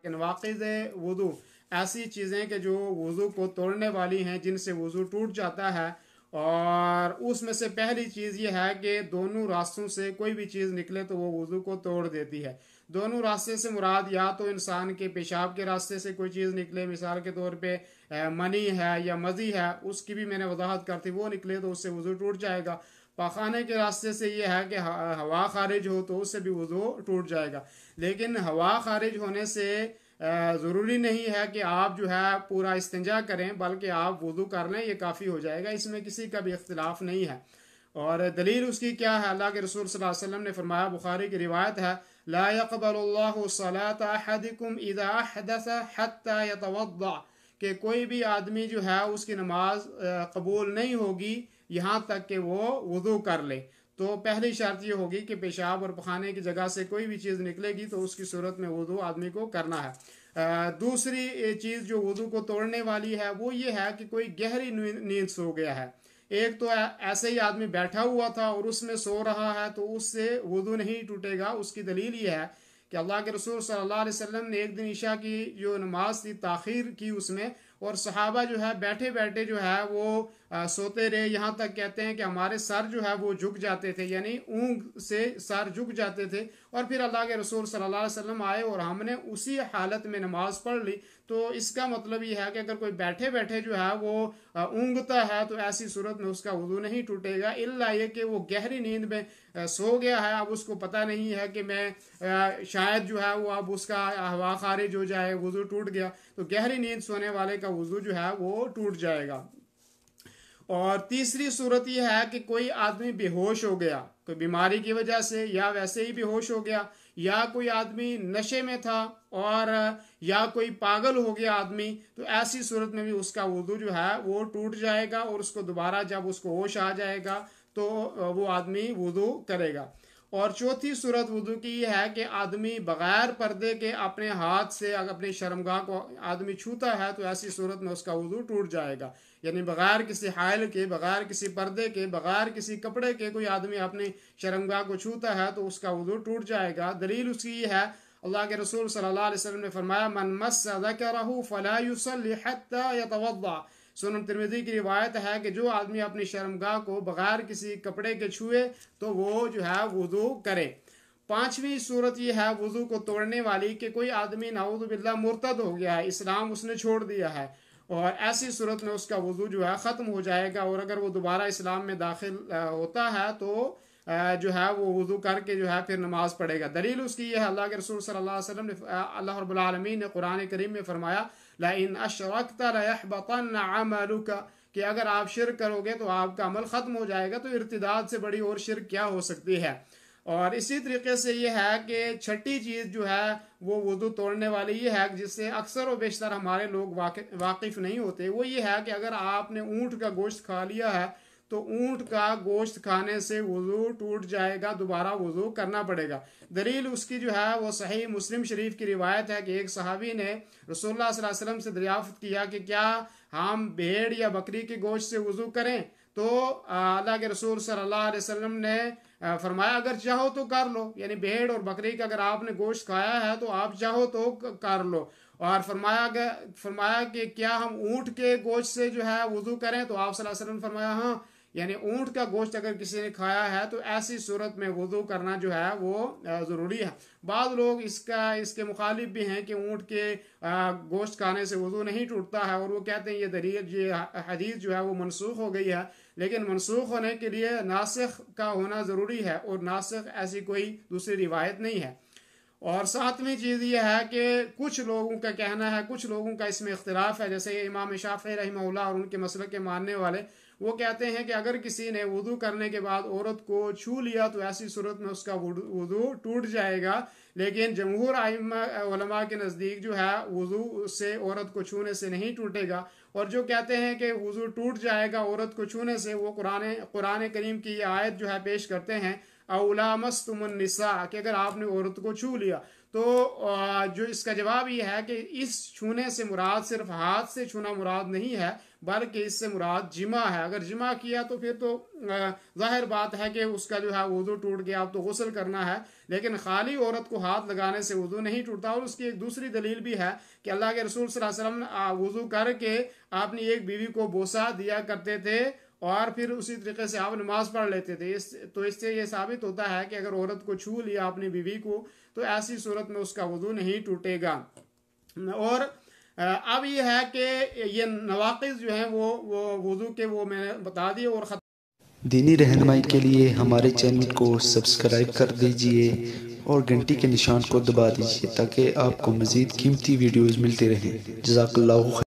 कि नवाक़िज़ वुज़ू ऐसी चीज़ें कि जो वुज़ू को तोड़ने वाली हैं, जिनसे वुज़ू टूट जाता है, और उसमें से पहली चीज़ ये है कि दोनों रास्तों से कोई भी चीज़ निकले तो वो वुज़ू को तोड़ देती है। दोनों रास्ते से मुराद या तो इंसान के पेशाब के रास्ते से कोई चीज़ निकले, मिसाल के तौर पे मनी है या मज़ी है, उसकी भी मैंने वजाहत कर थी, वो निकले तो उससे वुज़ू टूट जाएगा। पाखाने के रास्ते से ये है कि हवा खारिज हो तो उससे भी वुज़ू टूट जाएगा। लेकिन हवा खारिज होने से ज़रूरी नहीं है कि आप जो है पूरा इस्तिंजा करें, बल्कि आप वुज़ू कर लें, ये काफ़ी हो जाएगा। इसमें किसी का भी इख्तिलाफ नहीं है। और दलील उसकी क्या है? अल्लाह के रसूल सल्लल्लाहु अलैहि वसल्लम ने फरमाया, बुखारी की रिवायत है, ला यक़बलुल्लाहु सलात अहदिकुम इज़ा अहदस हत्ता यतवद्दा, कि कोई भी आदमी जो है उसकी नमाज कबूल नहीं होगी यहाँ तक कि वो वुज़ू कर ले। तो पहली शर्त ये होगी कि पेशाब और पखाने की जगह से कोई भी चीज़ निकलेगी तो उसकी सूरत में वुज़ू आदमी को करना है। दूसरी चीज़ जो वुज़ू को तोड़ने वाली है वो ये है कि कोई गहरी नींद सो गया है। एक तो ऐसे ही आदमी बैठा हुआ था और उसमें सो रहा है तो उससे वुज़ू नहीं टूटेगा। उसकी दलील ये है कि अल्लाह के रसूल सल्लल्लाहु अलैहि वसल्लम ने एक दिन ईशा की जो नमाज थी ताख़ीर की उसमें, और सहाबा जो है बैठे बैठे जो है वो सोते रहे, यहाँ तक कहते हैं कि हमारे सर जो है वो झुक जाते थे, यानी ऊँग से सर झुक जाते थे। और फिर अल्लाह के रसूल सल्लल्लाहु अलैहि वसल्लम आए और हमने उसी हालत में नमाज पढ़ ली। तो इसका मतलब ये है कि अगर कोई बैठे बैठे जो है वो ऊँगता है तो ऐसी सूरत में उसका वुज़ू नहीं टूटेगा, इल्ला ये कि वो गहरी नींद में सो गया है, अब उसको पता नहीं है कि मैं शायद जो है वो अब उसका हवा खारिज हो जाए, वुज़ू टूट गया, तो गहरी नींद सोने वाले का वुज़ू जो है वो टूट जाएगा। और तीसरी सूरत यह है कि कोई आदमी बेहोश हो गया, कोई बीमारी की वजह से या वैसे ही बेहोश हो गया, या कोई आदमी नशे में था, और या कोई पागल हो गया आदमी, तो ऐसी सूरत में भी उसका वुज़ू जो है वो टूट जाएगा और उसको दोबारा जब उसको होश आ जाएगा तो वो आदमी वुज़ू करेगा। और चौथी सूरत वुज़ू की यह है कि आदमी बग़ैर पर्दे के अपने हाथ से अगर अपनी शर्मगाह को आदमी छूता है तो ऐसी सूरत में उसका वुज़ू टूट जाएगा। यानी बग़ैर किसी हाइल के, बग़ैर किसी पर्दे के, बग़ैर किसी कपड़े के कोई आदमी अपनी शर्मगाह को छूता है तो उसका वुज़ू टूट जाएगा। दलील उसकी ये है, अल्लाह के रसूल सल्लल्लाहु अलैहि वसल्लम ने फरमाया, मन मस्स ज़करहु फला युसल्ली हत्ता यतवद्दा। सुनन तिरमिज़ी की रिवायत है कि जो आदमी अपनी शर्मगाह को बगैर किसी कपड़े के छुए तो वो जो है वुज़ू करे। पांचवी सूरत ये है वुज़ू को तोड़ने वाली कि कोई आदमी नाऊज़ु बिल्लाह मुर्तद हो गया है, इस्लाम उसने छोड़ दिया है, और ऐसी सूरत में उसका वुज़ू जो है ख़त्म हो जाएगा, और अगर वो दोबारा इस्लाम में दाखिल होता है तो जो है वो वुज़ू करके जो है फिर नमाज पढ़ेगा। दलील उसकी ये है, अल्लाह के रसूल सल्लल्लाहु अलैहि वसल्लम ने, अल्लाह रब्बुल आलमीन ने कुरान करीम में फरमाया, लइन अशरकत लयहबतन्न अमलुका, कि अगर आप शिरक करोगे तो आपका अमल ख़त्म हो जाएगा। तो इर्तिदाद से बड़ी और शिरक क्या हो सकती है। और इसी तरीके से ये है कि छठी चीज़ जो है वो वुज़ू तोड़ने वाली ये है, जिससे अक्सर व बेशतर हमारे लोग वाकिफ़ नहीं होते, वो ये है कि अगर आपने ऊँट का गोश्त खा लिया है तो ऊँट का गोश्त खाने से वुज़ू टूट जाएगा, दोबारा वुज़ू करना पड़ेगा। दलील उसकी जो है वो सही मुस्लिम शरीफ की रिवायत है कि एक सहाबी ने रसूलुल्लाह सल्लल्लाहु अलैहि वसल्लम से दरियाफ्त किया कि क्या हम भेड़ या बकरी के गोश्त से वुज़ू करें? तो अल्लाह के रसूल सल्लल्लाहु अलैहि वसल्लम ने फरमाया, अगर चाहो तो कर लो, यानी भेड़ और बकरी का अगर आपने गोश्त खाया है तो आप चाहो तो कर लो। और फरमाया कि क्या हम ऊँट के गोश्त से जो है वुज़ू करें? तो आप सल्लल्लाहु अलैहि वसल्लम ने फरमाया हाँ, यानी ऊँट का गोश्त अगर किसी ने खाया है तो ऐसी सूरत में वुज़ू करना जो है वो ज़रूरी है। बाद लोग इसके मुखालिफ भी हैं कि ऊँट के गोश्त खाने से वुज़ू नहीं टूटता है, और वो कहते हैं ये दलील, ये हदीस जो है वो मनसूख हो गई है। लेकिन मनसूख होने के लिए नासिख का होना ज़रूरी है, और नासिख ऐसी कोई दूसरी रिवायत नहीं है। और सातवीं चीज़ ये है कि कुछ लोगों का कहना है, कुछ लोगों का इसमें इख्तिलाफ है, जैसे इमाम शाफ़ी रहमहुल्लाह और उनके मसलक के मानने वाले, वो कहते हैं कि अगर किसी ने वुज़ू करने के बाद औरत को छू लिया तो ऐसी सूरत में उसका वुज़ू टूट जाएगा। लेकिन जमहूर आइम्मा उलमा के नज़दीक जो है वुज़ू से औरत को छूने से नहीं टूटेगा, और जो कहते हैं कि वुज़ू टूट जाएगा औरत को छूने से, वो कुरान करीम की ये आयत जो है पेश करते हैं, औला मस्तुमुन निसा, कि अगर आपने औरत को छू लिया تو جو اس کا جواب یہ ہے کہ اس چھونے سے مراد صرف ہاتھ سے چھونا مراد نہیں ہے، بلکہ اس سے مراد جمع ہے۔ اگر جمع کیا تو پھر تو ظاہر بات ہے کہ اس کا جو ہے وضو ٹوٹ گیا، اب تو غسل کرنا ہے، لیکن خالی عورت کو ہاتھ لگانے سے وضو نہیں ٹوٹتا۔ اور اس کی ایک دوسری دلیل بھی ہے کہ اللہ کے رسول صلی اللہ علیہ وسلم وضو کر کے اپنی ایک بیوی کو بوسہ دیا کرتے تھے اور پھر اسی طریقے سے آپ نماز پڑھ لیتے تھے۔ تو اس سے یہ ثابت ہوتا ہے کہ اگر عورت کو چھو لیا اپنی بیوی کو تو ایسی صورت میں اس کا وضو نہیں ٹوٹے گا۔ اور اب یہ ہے کہ یہ نواقض جو ہیں وہ وضو کے وہ میں نے بتا دیے۔ اور دینی رہنمائی کے لیے ہمارے چینل کو سبسکرائب کر دیجئے اور گھنٹی کے نشان کو دبا دیجئے تاکہ آپ کو مزید قیمتی ویڈیوز ملتے رہیں۔ جزاک اللہ خیر۔